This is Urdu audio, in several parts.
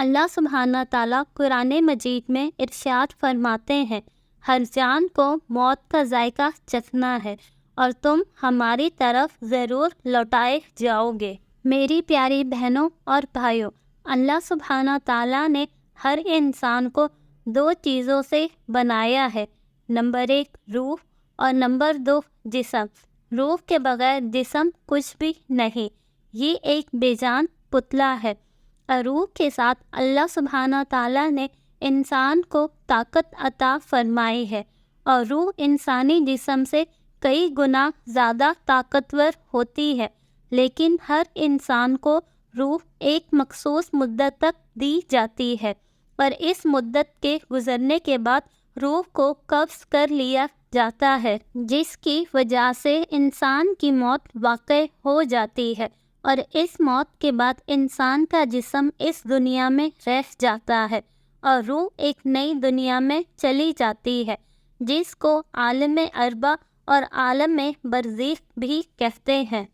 اللہ سبحانہ تعالیٰ قرآن مجید میں ارشاد فرماتے ہیں، ہر جان کو موت کا ذائقہ چکھنا ہے اور تم ہماری طرف ضرور لوٹائے جاؤ گے۔ میری پیاری بہنوں اور بھائیوں، اللہ سبحانہ تعالیٰ نے ہر انسان کو دو چیزوں سے بنایا ہے، نمبر 1 روح اور نمبر 2 جسم۔ روح کے بغیر جسم کچھ بھی نہیں، یہ ایک بے جان پتلا ہے۔ اور روح کے ساتھ اللہ سبحانہ تعالیٰ نے انسان کو طاقت عطا فرمائی ہے، اور روح انسانی جسم سے کئی گنا زیادہ طاقتور ہوتی ہے، لیکن ہر انسان کو روح ایک مخصوص مدت تک دی جاتی ہے، اور اس مدت کے گزرنے کے بعد روح کو قبض کر لیا جاتا ہے، جس کی وجہ سے انسان کی موت واقع ہو جاتی ہے، اور اس موت کے بعد انسان کا جسم اس دنیا میں رہ جاتا ہے اور روح ایک نئی دنیا میں چلی جاتی ہے، جس کو عالم ارواح اور عالم برزخ بھی کہتے ہیں۔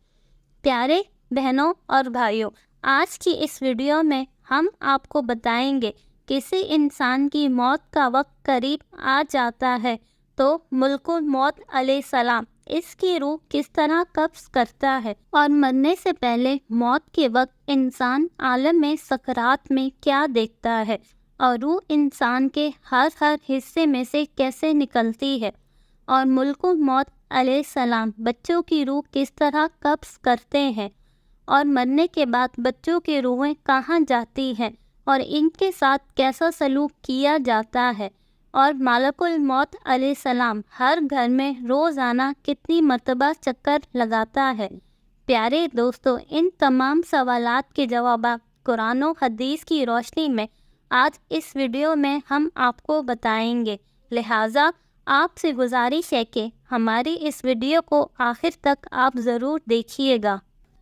پیارے بہنوں اور بھائیوں، آج کی اس ویڈیو میں ہم آپ کو بتائیں گے کسی انسان کی موت کا وقت قریب آ جاتا ہے تو ملک الموت علیہ السلام اس کی روح کس طرح قبض کرتا ہے، اور مرنے سے پہلے موت کے وقت انسان عالم سکرات میں کیا دیکھتا ہے، اور روح انسان کے ہر حصے میں سے کیسے نکلتی ہے، اور ملک الموت علیہ السلام بچوں کی روح کس طرح قبض کرتے ہیں، اور مرنے کے بعد بچوں کی روحیں کہاں جاتی ہیں اور ان کے ساتھ کیسا سلوک کیا جاتا ہے، اور ملک الموت علیہ السلام ہر گھر میں روزانہ کتنی مرتبہ چکر لگاتا ہے۔ پیارے دوستو، ان تمام سوالات کے جوابات قرآن و حدیث کی روشنی میں آج اس ویڈیو میں ہم آپ کو بتائیں گے، لہٰذا آپ سے گزارش ہے کہ ہماری اس ویڈیو کو آخر تک آپ ضرور دیکھیے گا۔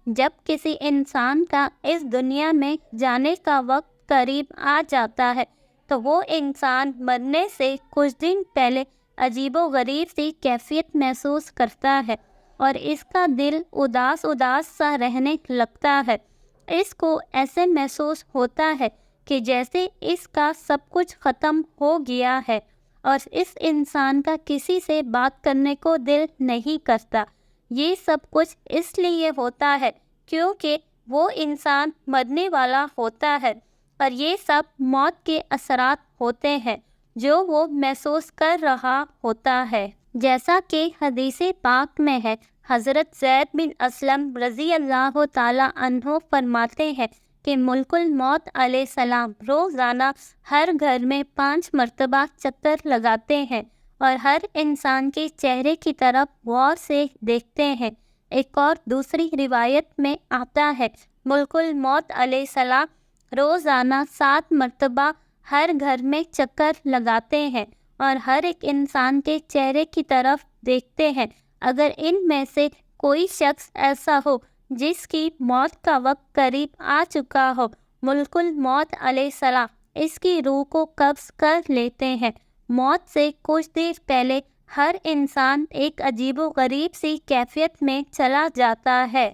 جب کسی انسان کا اس دنیا میں جانے کا وقت قریب آ جاتا ہے تو وہ انسان مرنے سے کچھ دن پہلے عجیب و غریب سی کیفیت محسوس کرتا ہے، اور اس کا دل اداس سا رہنے لگتا ہے۔ اس کو ایسے محسوس ہوتا ہے کہ جیسے اس کا سب کچھ ختم ہو گیا ہے، اور اس انسان کا کسی سے بات کرنے کو دل نہیں کرتا۔ یہ سب کچھ اس لیے ہوتا ہے کیونکہ وہ انسان مرنے والا ہوتا ہے، اور یہ سب موت کے اثرات ہوتے ہیں جو وہ محسوس کر رہا ہوتا ہے۔ جیسا کہ حدیث پاک میں ہے، حضرت زید بن اسلم رضی اللہ تعالیٰ عنہ فرماتے ہیں کہ ملک الموت علیہ السلام روزانہ ہر گھر میں 5 مرتبہ چکر لگاتے ہیں اور ہر انسان کے چہرے کی طرف غور سے دیکھتے ہیں۔ ایک اور دوسری روایت میں آتا ہے، ملک الموت علیہ السلام روزانہ 7 مرتبہ ہر گھر میں چکر لگاتے ہیں اور ہر ایک انسان کے چہرے کی طرف دیکھتے ہیں۔ اگر ان میں سے کوئی شخص ایسا ہو جس کی موت کا وقت قریب آ چکا ہو، ملک الموت علیہ السلام اس کی روح کو قبض کر لیتے ہیں۔ موت سے کچھ دیر پہلے ہر انسان ایک عجیب و غریب سی کیفیت میں چلا جاتا ہے،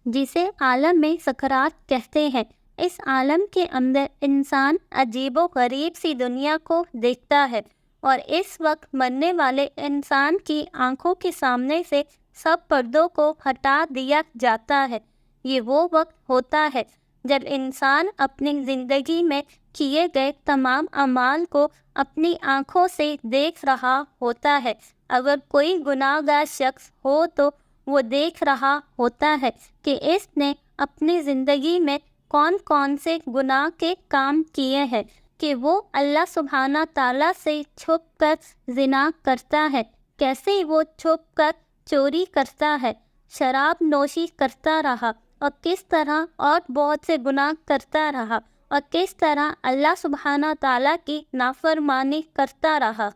جسے عالم سکرات کہتے ہیں۔ اس عالم کے اندر انسان عجیب و غریب سی دنیا کو دیکھتا ہے، اور اس وقت مرنے والے انسان کی آنکھوں کے سامنے سے سب پردوں کو ہٹا دیا جاتا ہے۔ یہ وہ وقت ہوتا ہے جب انسان اپنی زندگی میں کیے گئے تمام اعمال کو اپنی آنکھوں سے دیکھ رہا ہوتا ہے۔ اگر کوئی گناہ گار شخص ہو تو وہ دیکھ رہا ہوتا ہے کہ اس نے اپنی زندگی میں کون سے گناہ کے کام کیے ہیں، کہ وہ اللہ سبحانہ تعالیٰ سے چھپ کر زنا کرتا ہے، کیسے وہ چھپ کر چوری کرتا ہے، شراب نوشی کرتا رہا، اور کس طرح اور بہت سے گناہ کرتا رہا، اور کس طرح اللہ سبحانہ تعالیٰ کی نافرمانی کرتا رہا۔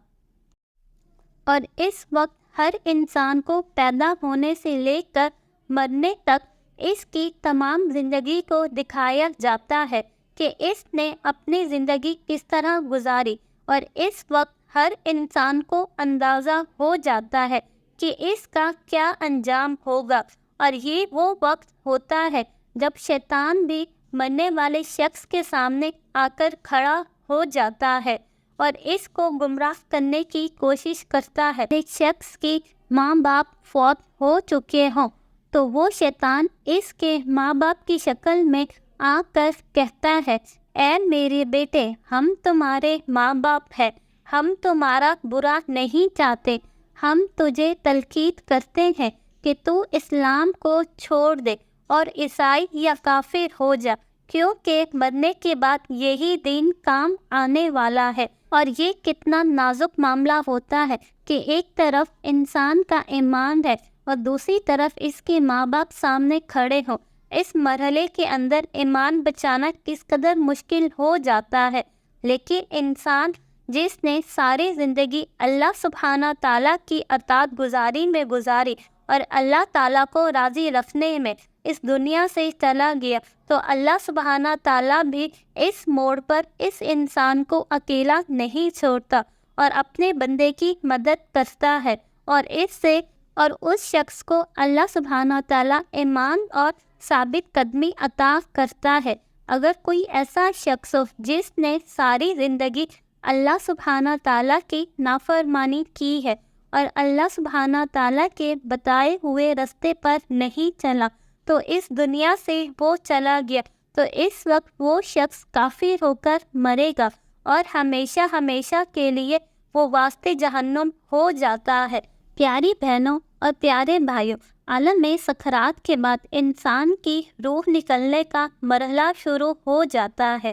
اور اس وقت ہر انسان کو پیدا ہونے سے لے کر مرنے تک اس کی تمام زندگی کو دکھایا جاتا ہے کہ اس نے اپنی زندگی کس طرح گزاری، اور اس وقت ہر انسان کو اندازہ ہو جاتا ہے کہ اس کا کیا انجام ہوگا۔ اور یہ وہ وقت ہوتا ہے جب شیطان بھی مرنے والے شخص کے سامنے آ کر کھڑا ہو جاتا ہے اور اس کو گمراہ کرنے کی کوشش کرتا ہے۔ ایک شخص کی ماں باپ فوت ہو چکے ہوں تو وہ شیطان اس کے ماں باپ کی شکل میں آ کر کہتا ہے، اے میرے بیٹے، ہم تمہارے ماں باپ ہیں، ہم تمہارا برا نہیں چاہتے، ہم تجھے تلقین کرتے ہیں کہ تو اسلام کو چھوڑ دے اور عیسائی یا کافر ہو جا، کیونکہ مرنے کے بعد یہی دین کام آنے والا ہے۔ اور یہ کتنا نازک معاملہ ہوتا ہے کہ ایک طرف انسان کا ایمان ہے اور دوسری طرف اس کے ماں باپ سامنے کھڑے ہوں۔ اس مرحلے کے اندر ایمان بچانا کس قدر مشکل ہو جاتا ہے، لیکن انسان جس نے ساری زندگی اللہ سبحانہ تعالیٰ کی اطاعت گزاری میں گزاری اور اللہ تعالیٰ کو راضی رکھنے میں اس دنیا سے چلا گیا، تو اللہ سبحانہ تعالیٰ بھی اس موڑ پر اس انسان کو اکیلا نہیں چھوڑتا اور اپنے بندے کی مدد کرتا ہے، اور اس شخص کو اللہ سبحانہ تعالیٰ ایمان اور ثابت قدمی عطا کرتا ہے۔ اگر کوئی ایسا شخص ہو جس نے ساری زندگی اللہ سبحانہ تعالیٰ کی نافرمانی کی ہے اور اللہ سبحانہ تعالیٰ کے بتائے ہوئے راستے پر نہیں چلا، تو اس دنیا سے وہ چلا گیا، تو اس وقت وہ شخص کافر ہو کر مرے گا اور ہمیشہ ہمیشہ کے لیے وہ واسطے جہنم ہو جاتا ہے۔ پیاری بہنوں اور پیارے بھائیوں، عالم سکرات کے بعد انسان کی روح نکلنے کا مرحلہ شروع ہو جاتا ہے۔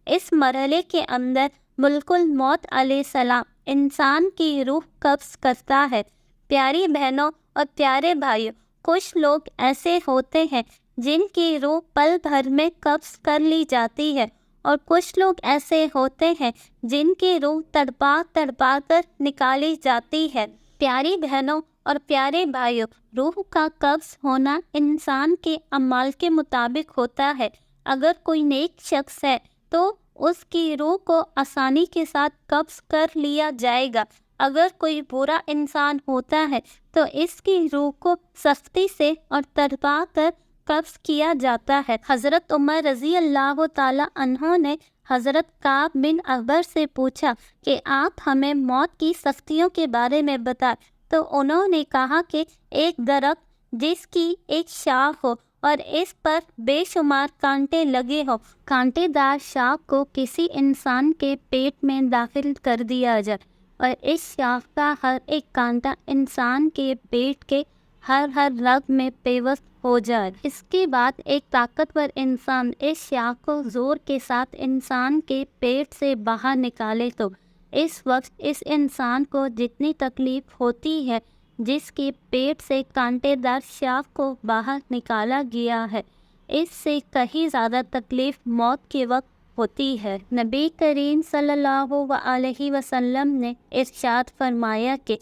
اس مرحلے کے اندر ملک الموت علیہ السلام انسان کی روح قبض کرتا ہے۔ پیاری بہنوں اور پیارے بھائیوں، کچھ لوگ ایسے ہوتے ہیں جن کی روح پل بھر میں قبض کر لی جاتی ہے، اور کچھ لوگ ایسے ہوتے ہیں جن کی روح تڑپا تڑپا کر نکالی جاتی ہے۔ پیاری بہنوں اور پیارے بھائیوں، روح کا قبض ہونا انسان کے اعمال کے مطابق ہوتا ہے۔ اگر کوئی نیک شخص ہے تو اس کی روح کو آسانی کے ساتھ قبض کر لیا جائے گا، اگر کوئی برا انسان ہوتا ہے تو اس کی روح کو سختی سے اور تڑپا کر قبض کیا جاتا ہے۔ حضرت عمر رضی اللہ تعالیٰ عنہ نے حضرت کعب بن عجرہ سے پوچھا کہ آپ ہمیں موت کی سختیوں کے بارے میں بتائیں، تو انہوں نے کہا کہ ایک درخت جس کی ایک شاخ ہو اور اس پر بے شمار کانٹے لگے ہو، کانٹے دار شاخ کو کسی انسان کے پیٹ میں داخل کر دیا جائے اور اس شاخ کا ہر ایک کانٹا انسان کے پیٹ کے ہر رگ میں پیوست ہو جائے۔ اس کے بعد ایک طاقتور انسان اس شاخ کو زور کے ساتھ انسان کے پیٹ سے باہر نکالے تو اس وقت اس انسان کو جتنی تکلیف ہوتی ہے، جس کے پیٹ سے کانٹے دار شاخ کو باہر نکالا گیا ہے، اس سے کہیں زیادہ تکلیف موت کے وقت ہوتی ہے۔ نبی کریم صلی اللہ علیہ وسلم نے ارشاد فرمایا کہ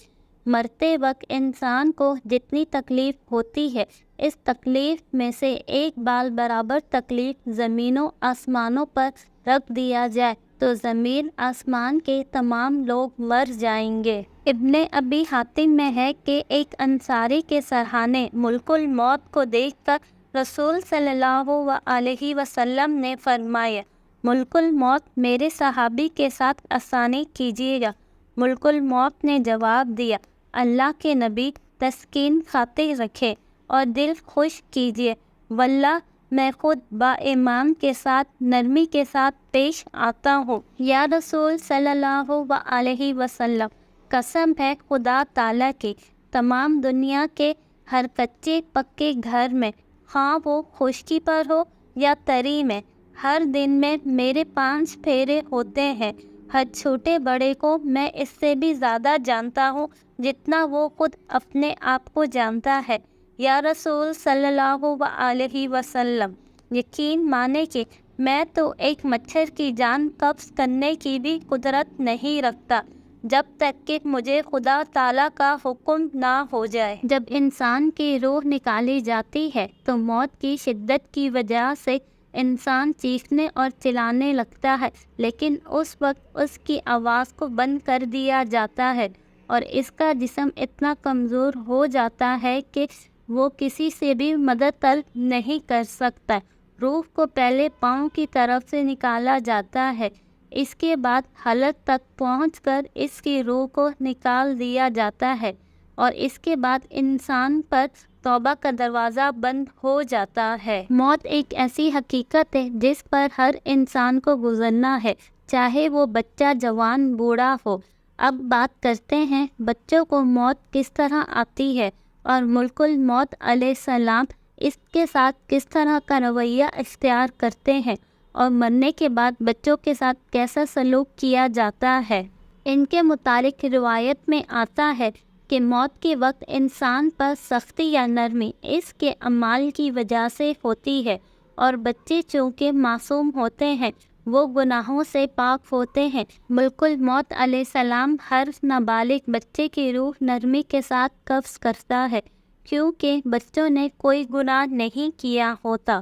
مرتے وقت انسان کو جتنی تکلیف ہوتی ہے، اس تکلیف میں سے ایک بال برابر تکلیف زمین و آسمانوں پر رکھ دیا جائے تو زمین آسمان کے تمام لوگ مر جائیں گے۔ ابن ابی حاتم میں ہے کہ ایک انصاری کے سرہانے ملک الموت کو دیکھ کر رسول صلی اللہ علیہ وسلم نے فرمایا، ملک الموت میرے صحابی کے ساتھ آسانی کیجیے گا۔ ملک الموت نے جواب دیا، اللہ کے نبی تسکین خاطر رکھے اور دل خوش کیجیے، واللہ میں خود با ایمان کے ساتھ نرمی کے ساتھ پیش آتا ہوں۔ یا رسول صلی اللہ علیہ وسلم، قسم ہے خدا تعالیٰ کی، تمام دنیا کے ہر کچے پکے گھر میں، خواہ وہ خشکی پر ہو یا تری میں، ہر دن میں میرے 5 پھیرے ہوتے ہیں۔ ہر چھوٹے بڑے کو میں اس سے بھی زیادہ جانتا ہوں جتنا وہ خود اپنے آپ کو جانتا ہے۔ یا رسول صلی اللہ علیہ وسلم، یقین مانے کہ میں تو ایک مچھر کی جان قبض کرنے کی بھی قدرت نہیں رکھتا جب تک کہ مجھے خدا تعالیٰ کا حکم نہ ہو جائے۔ جب انسان کی روح نکالی جاتی ہے تو موت کی شدت کی وجہ سے انسان چیخنے اور چلانے لگتا ہے، لیکن اس وقت اس کی آواز کو بند کر دیا جاتا ہے اور اس کا جسم اتنا کمزور ہو جاتا ہے کہ وہ کسی سے بھی مدد طلب نہیں کر سکتا۔ روح کو پہلے پاؤں کی طرف سے نکالا جاتا ہے، اس کے بعد حلق تک پہنچ کر اس کی روح کو نکال دیا جاتا ہے، اور اس کے بعد انسان پر توبہ کا دروازہ بند ہو جاتا ہے۔ موت ایک ایسی حقیقت ہے جس پر ہر انسان کو گزرنا ہے، چاہے وہ بچہ، جوان، بوڑھا ہو۔ اب بات کرتے ہیں بچوں کو موت کس طرح آتی ہے اور ملک الموت علیہ السلام اس کے ساتھ کس طرح کا رویہ اختیار کرتے ہیں، اور مرنے کے بعد بچوں کے ساتھ کیسا سلوک کیا جاتا ہے۔ ان کے متعلق روایت میں آتا ہے کہ موت کے وقت انسان پر سختی یا نرمی اس کے اعمال کی وجہ سے ہوتی ہے، اور بچے چونکہ معصوم ہوتے ہیں، وہ گناہوں سے پاک ہوتے ہیں۔ ملک الموت علیہ السلام ہر نابالغ بچے کی روح نرمی کے ساتھ قبض کرتا ہے، کیونکہ بچوں نے کوئی گناہ نہیں کیا ہوتا،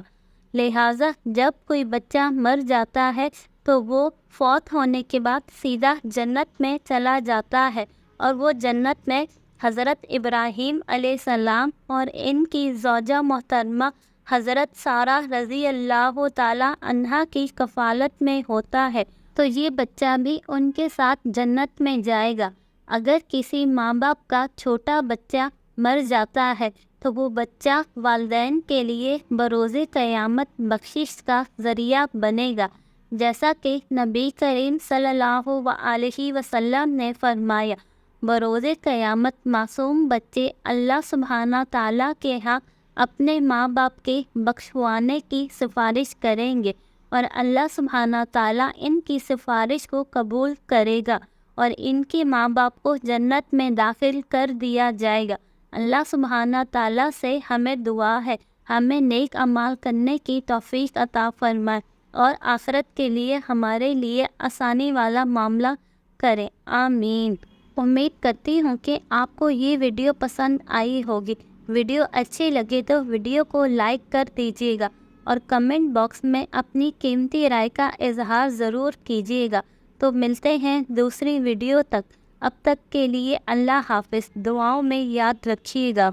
لہٰذا جب کوئی بچہ مر جاتا ہے تو وہ فوت ہونے کے بعد سیدھا جنت میں چلا جاتا ہے، اور وہ جنت میں حضرت ابراہیم علیہ السلام اور ان کی زوجہ محترمہ حضرت سارہ رضی اللہ تعالیٰ عنہا کی کفالت میں ہوتا ہے، تو یہ بچہ بھی ان کے ساتھ جنت میں جائے گا۔ اگر کسی ماں باپ کا چھوٹا بچہ مر جاتا ہے تو وہ بچہ والدین کے لیے بروز قیامت بخشش کا ذریعہ بنے گا، جیسا کہ نبی کریم صلی اللہ علیہ وسلم نے فرمایا، بروز قیامت معصوم بچے اللہ سبحانہ تعالیٰ کے ہاں اپنے ماں باپ کے بخشوانے کی سفارش کریں گے، اور اللہ سبحانہ تعالیٰ ان کی سفارش کو قبول کرے گا، اور ان کے ماں باپ کو جنت میں داخل کر دیا جائے گا۔ اللہ سبحانہ تعالیٰ سے ہمیں دعا ہے ہمیں نیک اعمال کرنے کی توفیق عطا فرمائے، اور آخرت کے لیے ہمارے لیے آسانی والا معاملہ کرے، آمین۔ امید کرتی ہوں کہ آپ کو یہ ویڈیو پسند آئی ہوگی۔ ویڈیو اچھی لگے تو ویڈیو کو لائک کر دیجیے گا، اور کمنٹ باکس میں اپنی قیمتی رائے کا اظہار ضرور کیجیے گا۔ تو ملتے ہیں دوسری ویڈیو تک، اب تک کے لیے اللہ حافظ، دعاؤں میں یاد رکھیے گا۔